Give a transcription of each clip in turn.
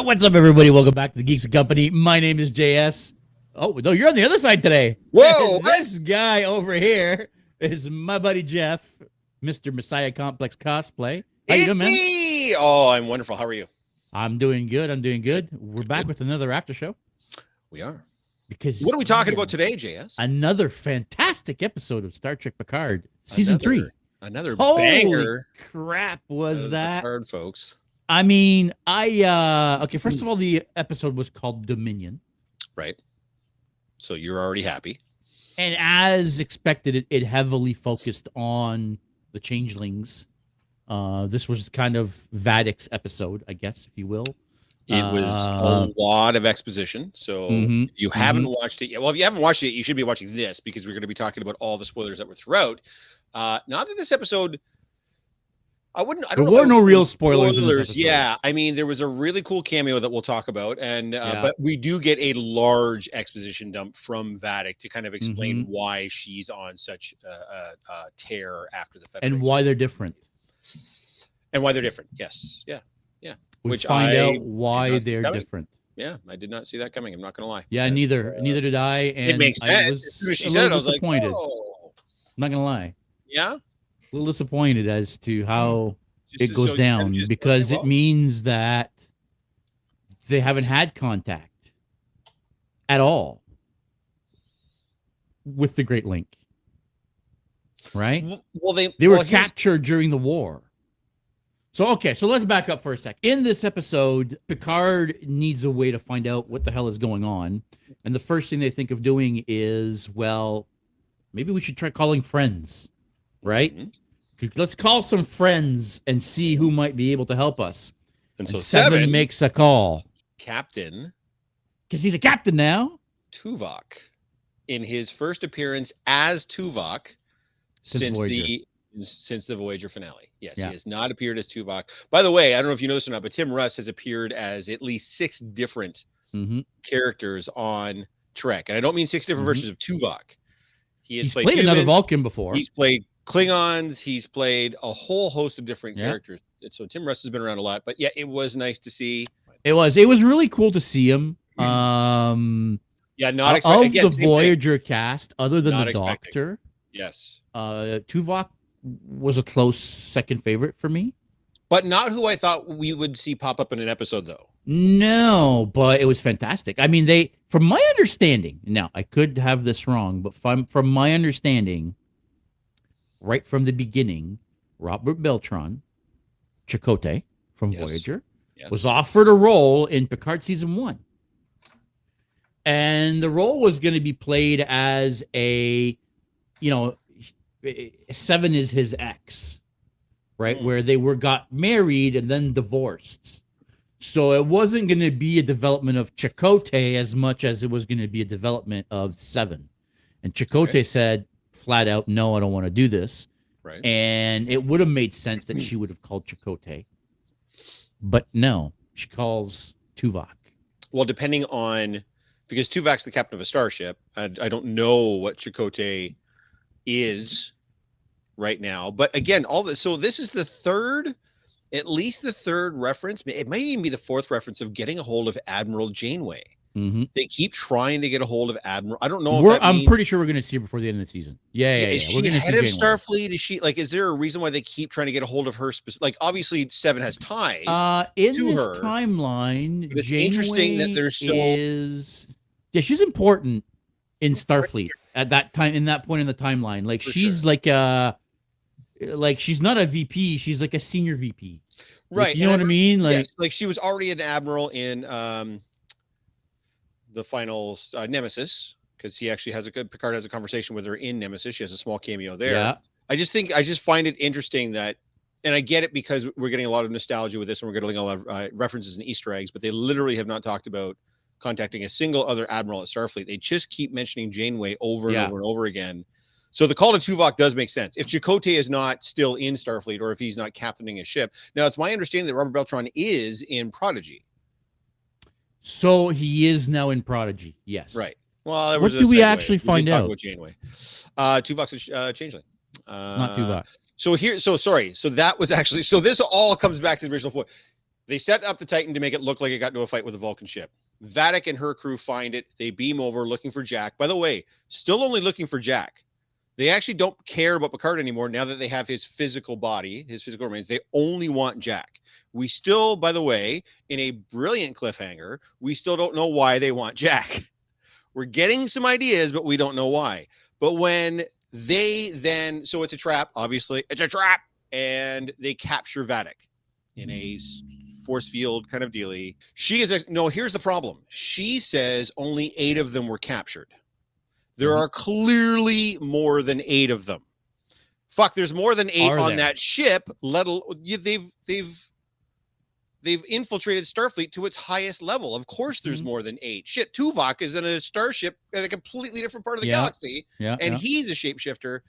What's up, everybody? Welcome back to the Geeks and Company. My name is JS. Oh, no, you're on the other side today. Whoa, This guy over here is my buddy Jeff, Mr. Messiah Complex Cosplay. How you It's doing, man? me! Oh, I'm wonderful. How are you? I'm doing good. We're back with another after show. We are. Because What are we talking about today, JS? Another fantastic episode of Star Trek Picard, Season 3. Another Holy banger. crap was that. Picard, folks. I mean, okay, first of all, the episode was called Dominion. Right. So you're already happy. And as expected, it heavily focused on the Changelings. This was kind of Vadic's episode, I guess, if you will. It was a lot of exposition. So if you haven't watched it yet, well, if you haven't watched it, you should be watching this because we're going to be talking about all the spoilers that were throughout. Not that this episode, I don't there know. There were no real spoilers in this episode. Yeah, I mean, there was a really cool cameo that we'll talk about, and but we do get a large exposition dump from Vadic to kind of explain why she's on such a tear after the Federation. And why they're different. Yes, yeah. We find out why they're different. Yeah, I did not see that coming. I'm not going to lie. Yeah, neither did I. And it makes sense. As soon as she said it, I was like, oh. I'm not going to lie. Yeah? A little disappointed as to how it goes down because it means that they haven't had contact at all with the Great Link. Right? Well, they were captured during the war. So let's back up for a sec. In this episode, Picard needs a way to find out what the hell is going on. And the first thing they think of doing is, well, maybe we should try calling friends, right? Let's call some friends and see who might be able to help us. And so Seven makes a call. Captain. Because he's a captain now. Tuvok. In his first appearance as Tuvok since the Voyager finale. Yes, he has not appeared as Tuvok. By the way, I don't know if you know this or not, but Tim Russ has appeared as at least 6 different characters on Trek. And I don't mean 6 different versions of Tuvok. He's played another Vulcan before. He's played Klingons. He's played a whole host of different characters. And so Tim Russ has been around a lot. But yeah, it was nice to see. It was really cool to see him. Yeah, not expecting. Of the Voyager cast, other than the Doctor. Yes. Tuvok was a close second favorite for me. But not who I thought we would see pop up in an episode, though. No, but it was fantastic. I mean, from my understanding, now I could have this wrong, but from my understanding, right from the beginning, Robert Beltran, Chakotay from Voyager, was offered a role in Picard Season 1. And the role was going to be played as Seven is his ex, right? Where they got married and then divorced. So it wasn't going to be a development of Chakotay as much as it was going to be a development of Seven. And Chakotay said flat out, no, I don't want to do this. Right. And it would have made sense that she would have called Chakotay. But no, she calls Tuvok. Well, depending on, because Tuvok's the captain of a starship. I don't know what Chakotay is right now, but again, all this. So this is at least the third reference. It might even be the 4th reference of getting a hold of Admiral Janeway. They keep trying to get a hold of Admiral. I don't know. I'm pretty sure we're going to see her before the end of the season. Yeah. Is she head of Starfleet? Is she is there a reason why they keep trying to get a hold of her? Obviously, Seven has ties in to this her timeline. But it's interesting that there's she's important in Starfleet at that time. In that point in the timeline, she's she's not a VP. She's like a senior VP. Right. You know what I mean? She was already an admiral in the final Nemesis, because Picard has a conversation with her in Nemesis. She has a small cameo there. Yeah. I just find it interesting that, and I get it because we're getting a lot of nostalgia with this and we're getting a lot of references and Easter eggs, but they literally have not talked about contacting a single other admiral at Starfleet. They just keep mentioning Janeway over and over and over again. So the call to Tuvok does make sense. If Chakotay is not still in Starfleet or if he's not captaining a ship. Now, it's my understanding that Robert Beltran is in Prodigy. So he is now in Prodigy. Yes. Right. Well, what do we actually find out? About Janeway. Tuvok's a changeling. It's not Tuvok. So that was actually, so this all comes back to the original point. They set up the Titan to make it look like it got into a fight with a Vulcan ship. Vatic and her crew find it. They beam over looking for Jack. By the way, still only looking for Jack. They actually don't care about Picard anymore now that they have his physical body, his physical remains. They only want Jack. We still, by the way, in a brilliant cliffhanger, we still don't know why they want Jack. We're getting some ideas, but we don't know why. But when they then, so it's a trap, obviously. It's a trap. And they capture Vatic in a force field kind of dealy. She is, no, here's the problem. She says only 8 of them were captured. There are clearly more than 8 of them. Fuck, there's more than 8 on that ship. They've infiltrated Starfleet to its highest level. Of course, there's more than 8. Shit, Tuvok is in a starship in a completely different part of the galaxy, and he's a shapeshifter.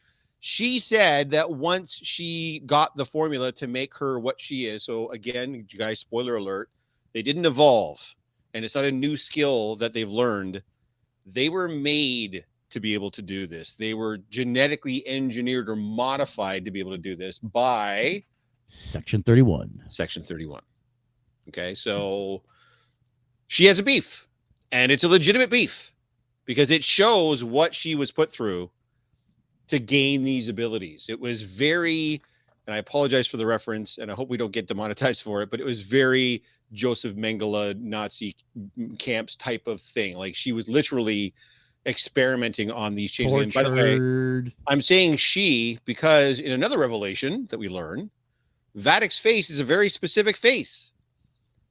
She said that once she got the formula to make her what she is, so again, you guys, spoiler alert, they didn't evolve, and it's not a new skill that they've learned. They were made to be able to do this. They were genetically engineered or modified to be able to do this by Section 31. Section 31. Okay, so she has a beef, and it's a legitimate beef because it shows what she was put through to gain these abilities. It was very, and I apologize for the reference, and I hope we don't get demonetized for it, but it was very Joseph Mengele Nazi camps type of thing. Like she was literally experimenting on these changelings. By the way, I'm saying she because in another revelation that we learn, Vatic's face is a very specific face.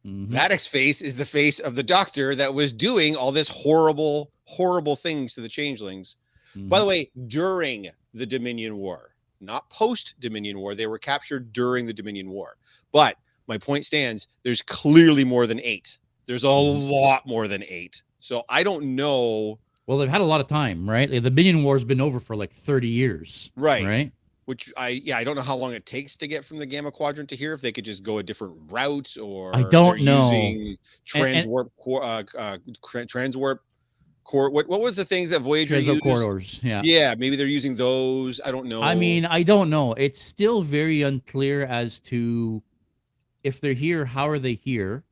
Vatic's face is the face of the doctor that was doing all this horrible, horrible things to the changelings. By the way, during the Dominion War, not post-Dominion War. They were captured during the Dominion War. But my point stands, there's clearly more than 8. There's a lot more than 8. So I don't know. Well, they've had a lot of time, right? The Dominion War's been over for like 30 years. Right. Which I don't know how long it takes to get from the Gamma Quadrant to here. If they could just go a different route, or I don't know. Using transwarp, transwarp core. What was the things that Voyager used? Corridors. Yeah. Maybe they're using those. I don't know. I mean, I don't know. It's still very unclear as to if they're here. How are they here?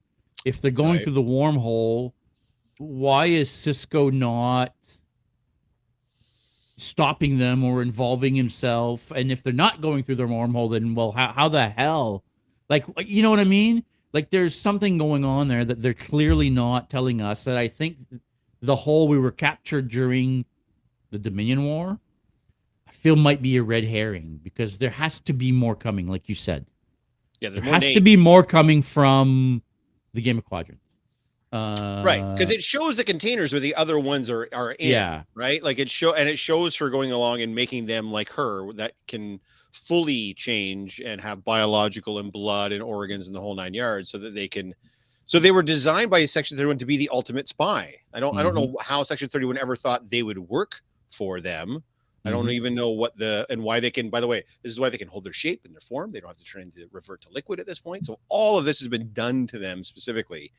If they're going through the wormhole, why is Cisco not stopping them or involving himself? And if they're not going through their wormhole, then well, how the hell? Like, you know what I mean? Like, there's something going on there that they're clearly not telling us. That I think the whole we were captured during the Dominion War, I feel might be a red herring, because there has to be more coming, like you said. Yeah, there has to be more coming from the Gamma Quadrant. Right, because it shows the containers where the other ones are in. Yeah, right. Like it shows her going along and making them like her that can fully change and have biological and blood and organs and the whole 9 yards, so that they can. So they were designed by Section 31 to be the ultimate spy. I don't know how Section 31 ever thought they would work for them. I don't even know why they can. By the way, this is why they can hold their shape and their form. They don't have to revert to liquid at this point. So all of this has been done to them specifically.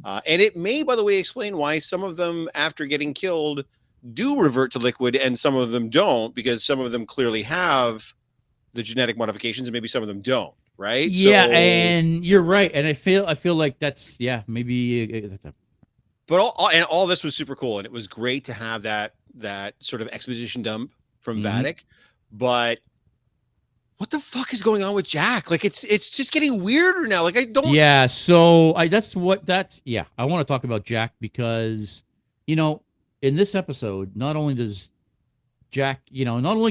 And it may, by the way, explain why some of them, after getting killed, do revert to liquid and some of them don't, because some of them clearly have the genetic modifications and maybe some of them don't, right? Yeah, and you're right. And I feel like that's, maybe. But all this was super cool, and it was great to have that sort of exposition dump from Vatic. But what the fuck is going on with Jack? Like it's just getting weirder now. Like I don't. Yeah. So I want to talk about Jack because, in this episode, not only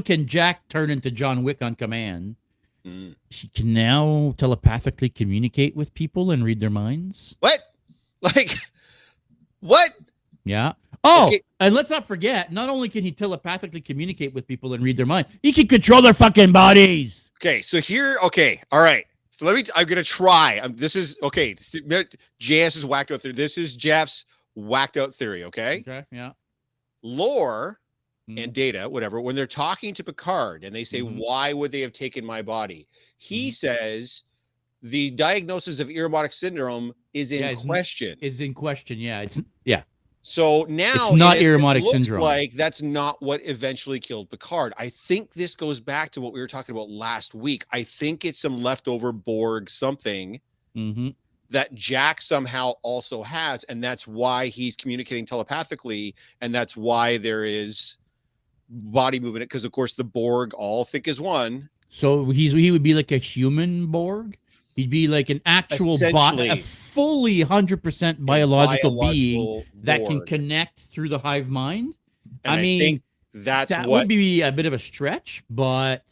can Jack turn into John Wick on command, he can now telepathically communicate with people and read their minds. What? Like what? Yeah. Oh, okay. And let's not forget, not only can he telepathically communicate with people and read their mind, he can control their fucking bodies. Okay, so here, all right. So I'm going to try. This is, okay, JS is whacked out theory. This is Jeff's whacked out theory, okay? Okay, yeah. Lore and Data, whatever, when they're talking to Picard and they say, why would they have taken my body? He says the diagnosis of Irritable syndrome is in question. Yeah. So now it's not Irritable syndrome. Like that's not what eventually killed Picard. I think this goes back to what we were talking about last week. I think it's some leftover Borg something that Jack somehow also has, and that's why he's communicating telepathically, and that's why there is body movement, because of course the Borg all think as one. So he would be like a human Borg. He'd be like an actual Essentially. a fully 100% biological being that can Borg. connect through the hive mind. And I mean, think that's that what would be a bit of a stretch, but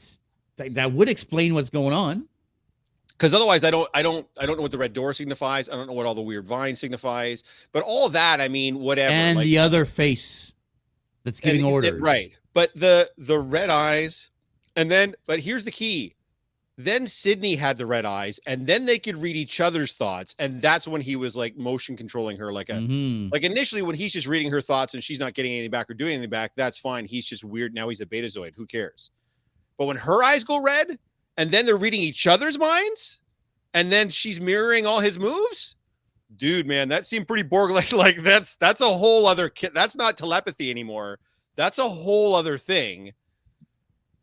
that would explain what's going on. Because otherwise, I don't know what the red door signifies. I don't know what all the weird vine signifies. But all that, I mean, whatever. And the other face that's giving orders, right? But the red eyes, and then, but here's the key. Then Sydney had the red eyes, and then they could read each other's thoughts, and that's when he was like motion controlling her, like like initially when he's just reading her thoughts and she's not getting anything back or doing anything back. That's fine. He's just weird. Now he's a betazoid. Who cares? But when her eyes go red, and then they're reading each other's minds, and then she's mirroring all his moves. Dude, man, that seemed pretty Borg-like. Like that's a whole other that's not telepathy anymore. That's a whole other thing.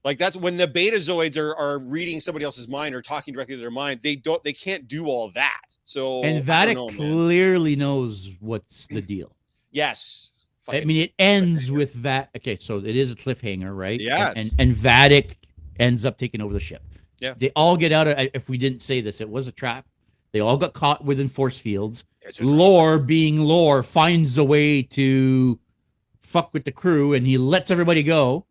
Like that's when the betazoids are reading somebody else's mind or talking directly to their mind. They can't do all that. So and Vatic clearly knows what's the deal. Yes. I mean, it ends with that. Okay, so it is a cliffhanger, right? Yes. And Vatic ends up taking over the ship. Yeah. They all get out of, if we didn't say this, it was a trap. They all got caught within force fields. Lore, being Lore, finds a way to fuck with the crew, and he lets everybody go.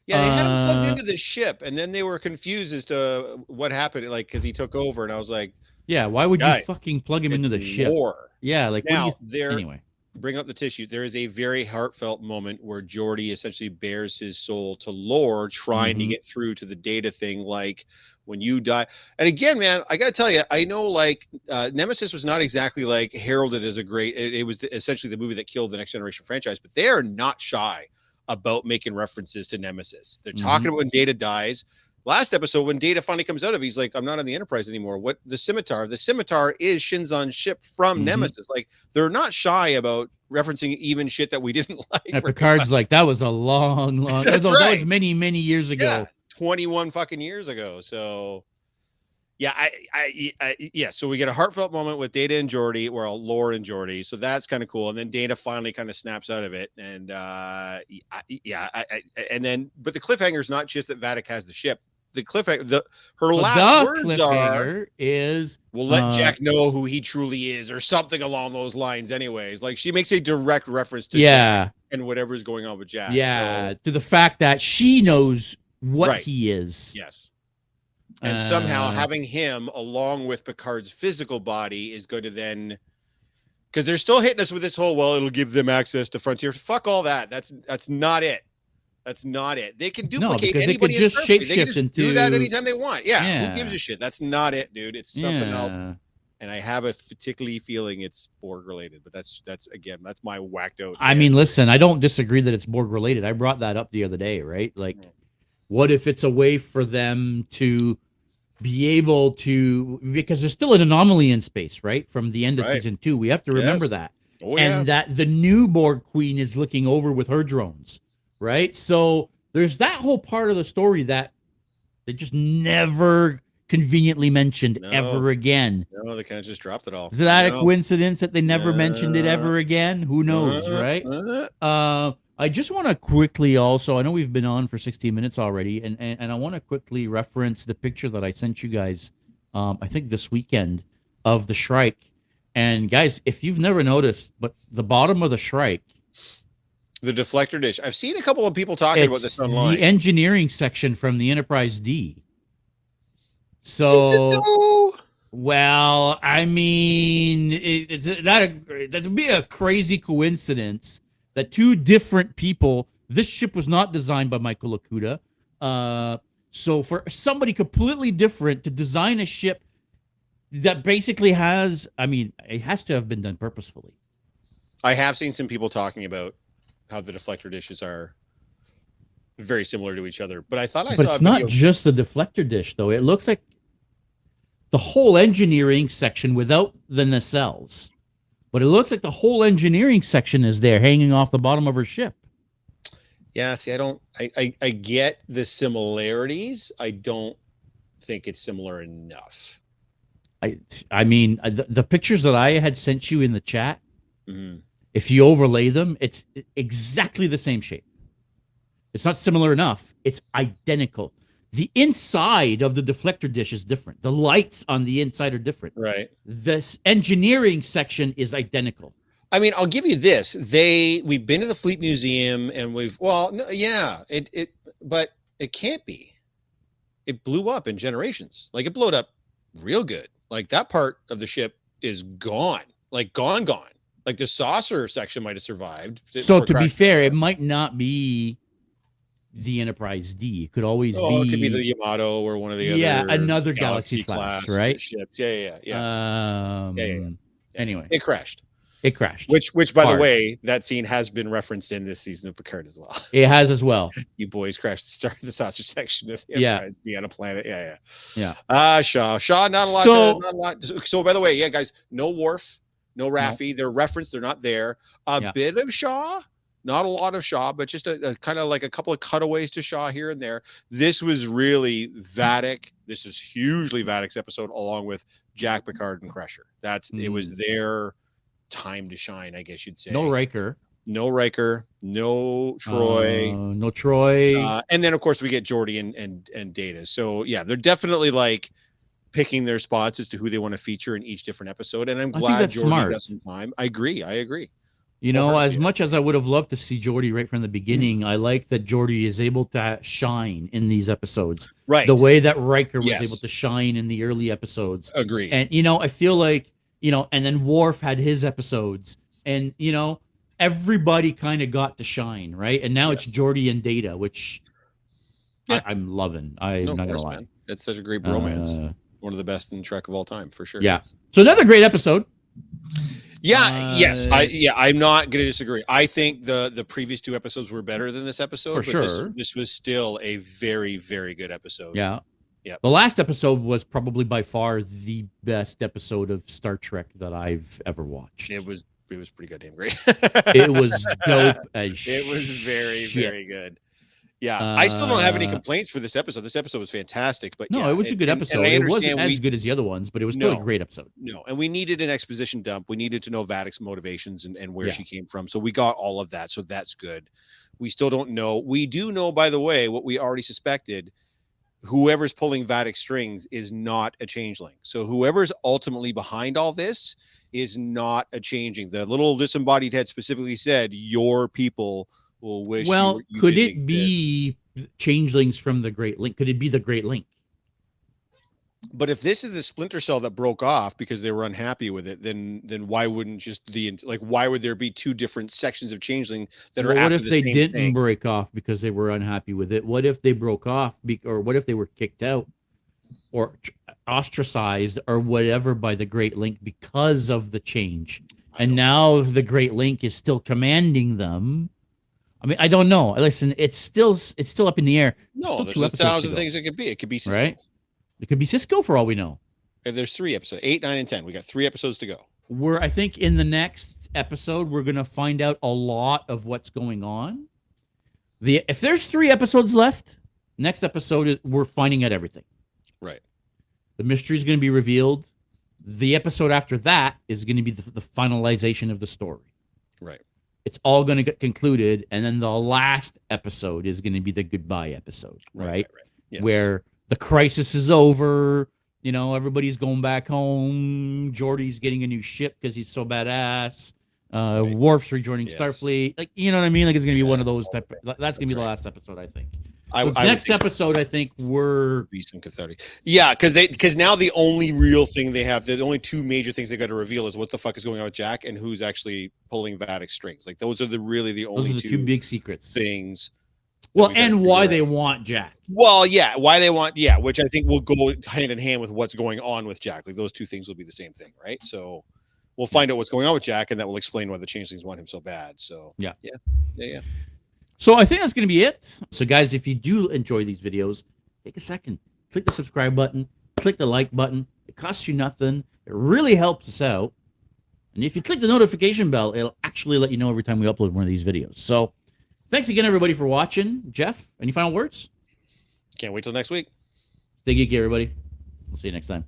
Yeah, they had him plugged into the ship, and then they were confused as to what happened, like, because he took over, and I was like, yeah, why would you fucking plug him into the ship? Lore. Yeah, like, now, anyway. Bring up the tissue. There is a very heartfelt moment where Geordi essentially bears his soul to Lore, trying to get through to the data thing, like, when you die. And again, man, I gotta tell you, I know, like, Nemesis was not exactly like heralded as a great, it was essentially the movie that killed the Next Generation franchise, but they are not shy about making references to Nemesis. They're talking about when Data dies. Last episode, when Data finally comes out of, he's like, I'm not on the Enterprise anymore. What the scimitar is Shinzon's ship from Nemesis. Like, they're not shy about referencing even shit that we didn't like. And Picard's like, that was a long that was many years ago. Yeah, 21 fucking years ago. So yeah, so we get a heartfelt moment with Data and Geordi, or Lore and Geordi. So that's kind of cool. And then Data finally kind of snaps out of it. And and then, but the cliffhanger is not just that Vatic has the ship. The cliffhanger, her last words is, we'll let Jack know who he truly is, or something along those lines. Anyways, like, she makes a direct reference to Jack and whatever's going on with Jack. Yeah, to the fact that she knows what he is. Yes. And somehow having him along with Picard's physical body is going to then, because they're still hitting us with this whole, well, it'll give them access to Frontier. Fuck all that. That's not it. That's not it. They can duplicate anybody. They can just do that anytime they want. Yeah. Who gives a shit? That's not it, dude. It's something else. And I have a particularly feeling it's Borg related, but that's again, that's my whacked out. I mean, listen, I don't disagree that it's Borg related. I brought that up the other day, right? Like, what if it's a way for them to be able to, because there's still an anomaly in space, right? From the end of season 2. We have to remember that. And that the new Borg Queen is looking over with her drones, right? So there's that whole part of the story that they just never conveniently mentioned ever again. No, they kind of just dropped it all. Is that a coincidence that they never mentioned it ever again? Who knows, right? I just want to quickly also, I know we've been on for 16 minutes already, and I want to quickly reference the picture that I sent you guys, I think this weekend, of the Shrike. And guys, if you've never noticed, but the bottom of the Shrike, the deflector dish. I've seen a couple of people talking about this online. The engineering section from the Enterprise D. So, well, I mean, that would be a crazy coincidence that two different people. This ship was not designed by Michael Okuda. So for somebody completely different to design a ship that basically has, I mean, it has to have been done purposefully. I have seen some people talking about how the deflector dishes are very similar to each other, but I thought I saw. But it's not just the deflector dish, though. It looks like the whole engineering section without the nacelles. But it looks like the whole engineering section is there, hanging off the bottom of her ship. Yeah, see, I get the similarities. I don't think it's similar enough. I mean, the pictures that I had sent you in the chat, Mm-hmm. if you overlay them, it's exactly the same shape. It's not similar enough. It's identical. The inside of the deflector dish is different. The lights on the inside are different. Right. This engineering section is identical. I mean, I'll give you this. We've been to the Fleet Museum and but it can't be. It blew up in generations. Like it blew up real good. Like that part of the ship is gone. Like gone. Like the saucer section might have survived. So to be fair, it might not be the Enterprise D. It could always be. It could be the Yamato or one of the other another Galaxy class, right? Ships. Yeah. Anyway, it crashed. Which by the way, that scene has been referenced in this season of Picard as well. It has as well. You boys crashed the saucer section of the Enterprise D on a planet. Yeah. Shaw, not a lot. Not a lot. So by the way, guys, no Worf, no Raffi. They're referenced. They're not there. A bit of Shaw. Not a lot of Shaw, but just a kind of like a couple of cutaways to Shaw here and there. This was really Vadic. This is hugely Vadic's episode, along with Jack, Picard, and Crusher. It was their time to shine, I guess you'd say. No Riker, no Troy, and then of course we get Geordi and Data. So yeah, they're definitely like picking their spots as to who they want to feature in each different episode. And I'm glad Geordi got some time. I agree. You know, as much as I would have loved to see Geordi right from the beginning, I like that Geordi is able to shine in these episodes. Right. The way that Riker was able to shine in the early episodes. Agree. And, I feel like, and then Worf had his episodes. And, everybody kind of got to shine, right? And now it's Geordi and Data, which I'm loving. I'm not going to lie. Man. It's such a great bromance. One of the best in Trek of all time, for sure. Yeah. So another great episode. I'm not going to disagree. I think the previous two episodes were better than this episode. For sure. This was still a very, very good episode. Yeah. The last episode was probably by far the best episode of Star Trek that I've ever watched. It was pretty goddamn great. It was dope as shit. It was very, very good. Yeah, I still don't have any complaints for this episode. This episode was fantastic, but it was a good episode. It wasn't as good as the other ones, but it was still a great episode. No, and we needed an exposition dump. We needed to know Vadic's motivations and where she came from. So we got all of that. So that's good. We still don't know. We do know, by the way, what we already suspected. Whoever's pulling Vadic's strings is not a changeling. So whoever's ultimately behind all this is not a changeling. The little disembodied head specifically said, "Your people will wish." Well, could it be changelings from the Great Link? Could it be the Great Link? But if this is the splinter cell that broke off because they were unhappy with it, then why wouldn't just why would there be two different sections of changeling that are after the same thing? What if they didn't break off because they were unhappy with it? What if they broke off or what if they were kicked out or ostracized or whatever by the Great Link because of the change? And now the Great Link is still commanding them. I mean, I don't know. Listen, it's still up in the air. No, there's 1,000 things it could be. It could be Cisco. Right? It could be Cisco for all we know. There's 3 episodes, 8, 9, and 10. We got 3 episodes to go. I think in the next episode, we're going to find out a lot of what's going on. If there's 3 episodes left, next episode, we're finding out everything. Right. The mystery is going to be revealed. The episode after that is going to be the finalization of the story. Right. It's all going to get concluded. And then the last episode is going to be the goodbye episode, right? Yes. Where the crisis is over. Everybody's going back home. Geordi's getting a new ship because he's so badass. Worf's rejoining Starfleet. Like, you know what I mean? Like, it's going to be one of those type. That's going to be the last episode, I think. Next episode, I think be some cathartic. Yeah, because now the only real thing they have, the only 2 major things they got to reveal is what the fuck is going on with Jack and who's actually pulling Vadic's strings. Like those are the only 2 big secrets things. Well, and why they want Jack. Well, yeah, why they want, which I think will go hand in hand with what's going on with Jack. Like those 2 things will be the same thing, right? So we'll find out what's going on with Jack, and that will explain why the changelings want him so bad. So yeah. So I think that's going to be it. So guys, if you do enjoy these videos, take a second, click the subscribe button, click the like button. It costs you nothing. It really helps us out. And if you click the notification bell, it'll actually let you know every time we upload one of these videos. So thanks again, everybody, for watching. Jeff, any final words? Can't wait till next week. Stay geeky, everybody. We'll see you next time.